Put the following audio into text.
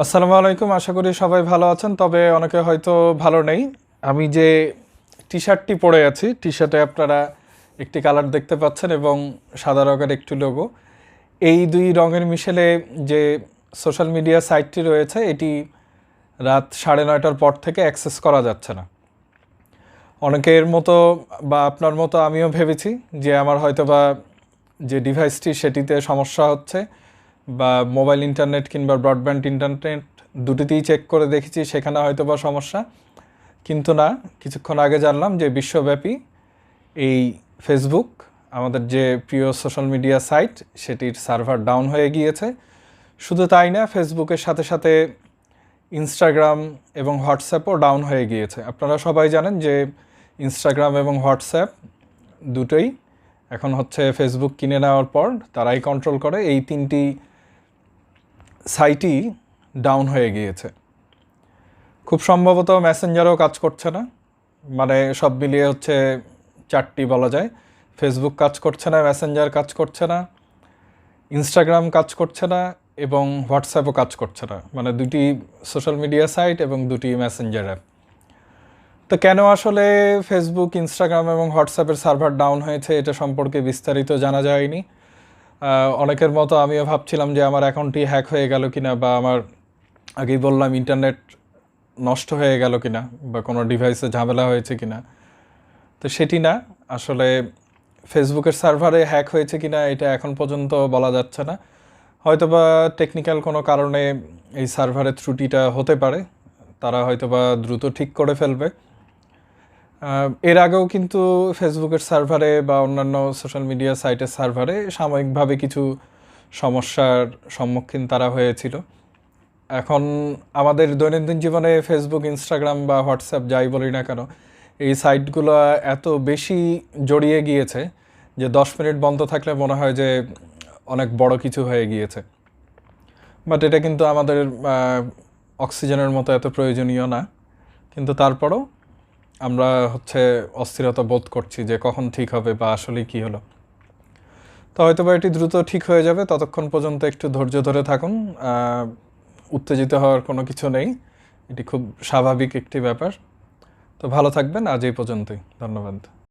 আসসালামু আলাইকুম, আশা করি সবাই ভালো আছেন। তবে অনেকে হয়তো ভালো নেই। আমি যে টি-শার্টটি পরে আছি, টি-শার্টে আপনারা একটি কালার দেখতে পাচ্ছেন এবং সাদা রঙের একটি লোগো। এই দুই রঙের মিশেলে যে সোশ্যাল মিডিয়া সাইটটি রয়েছে, এটি রাত 9:30টার পর থেকে অ্যাক্সেস করা যাচ্ছে না। অনেকের মতো বা আপনার মতো আমিও ভেবেছি যে আমার হয়তোবা যে ডিভাইসটি সেটিতে সমস্যা হচ্ছে, বা মোবাইল ইন্টারনেট কিংবা ব্রডব্যান্ড ইন্টারনেট দুটিতেই চেক করে দেখেছি সেখানে হয়তো বা সমস্যা। কিন্তু না, কিছুক্ষণ আগে জানলাম যে বিশ্বব্যাপী এই ফেসবুক, আমাদের যে প্রিয় সোশ্যাল মিডিয়া সাইট, সেটির সার্ভার ডাউন হয়ে গিয়েছে। শুধু তাই না, ফেসবুকের সাথে সাথে ইনস্টাগ্রাম এবং হোয়াটসঅ্যাপও ডাউন হয়ে গিয়েছে। আপনারা সবাই জানেন যে ইনস্টাগ্রাম এবং হোয়াটসঅ্যাপ দুটোই এখন হচ্ছে ফেসবুক কিনে নেওয়ার পর তারাই কন্ট্রোল করে। এই তিনটি সাইটই ডাউন হয়ে গিয়েছে। খুব সম্ভবত মেসেঞ্জারও কাজ করছে না, মানে সব মিলিয়ে হচ্ছে চারটি বলা যায়। ফেসবুক কাজ করছে না, মেসেঞ্জার কাজ করছে না, ইনস্টাগ্রাম কাজ করছে না এবং হোয়াটসঅ্যাপও কাজ করছে না, মানে দুটি সোশ্যাল মিডিয়া সাইট এবং দুটি মেসেঞ্জার অ্যাপ। তো কেন আসলে ফেসবুক, ইনস্টাগ্রাম এবং হোয়াটসঅ্যাপের সার্ভার ডাউন হয়েছে এটা সম্পর্কে বিস্তারিত জানা যায়নি। অনেকের মতো আমিও ভাবছিলাম যে আমার অ্যাকাউন্টটি হ্যাক হয়ে গেল কিনা, বা আমার আগেই বললাম ইন্টারনেট নষ্ট হয়ে গেল কিনা, বা কোনো ডিভাইসে ঝামেলা হয়েছে কিনা। তো সেটি না, আসলে ফেসবুকের সার্ভারে হ্যাক হয়েছে কিনা এটা এখন পর্যন্ত বলা যাচ্ছে না। হয়তোবা টেকনিক্যাল কোনো কারণে এই সার্ভারের ত্রুটিটা হতে পারে, তারা হয়তোবা দ্রুত ঠিক করে ফেলবে। এর আগেও কিন্তু ফেসবুকের সার্ভারে বা অন্যান্য সোশ্যাল মিডিয়া সাইটের সার্ভারে সাময়িকভাবে কিছু সমস্যার সম্মুখীন তারা হয়েছিল। এখন আমাদের দৈনন্দিন জীবনে ফেসবুক, ইনস্টাগ্রাম বা হোয়াটসঅ্যাপ যাই বলি না কেন, এই সাইটগুলো এত বেশি জড়িয়ে গিয়েছে যে 10 মিনিট বন্ধ থাকলে মনে হয় যে অনেক বড় কিছু হয়ে গিয়েছে। বাট এটা কিন্তু আমাদের অক্সিজেনের মতো এত প্রয়োজনীয় না, কিন্তু তারপরও আমরা হচ্ছে অস্থিরতা বোধ করছি যে কখন ঠিক হবে বা আসলেই কী হলো। তো হয়তো বা এটি দ্রুত ঠিক হয়ে যাবে, ততক্ষণ পর্যন্ত একটু ধৈর্য ধরে থাকুন। উত্তেজিত হওয়ার কোনো কিছু নেই, এটি খুব স্বাভাবিক একটি ব্যাপার। তো ভালো থাকবেন, আজ এই পর্যন্তই, ধন্যবাদ।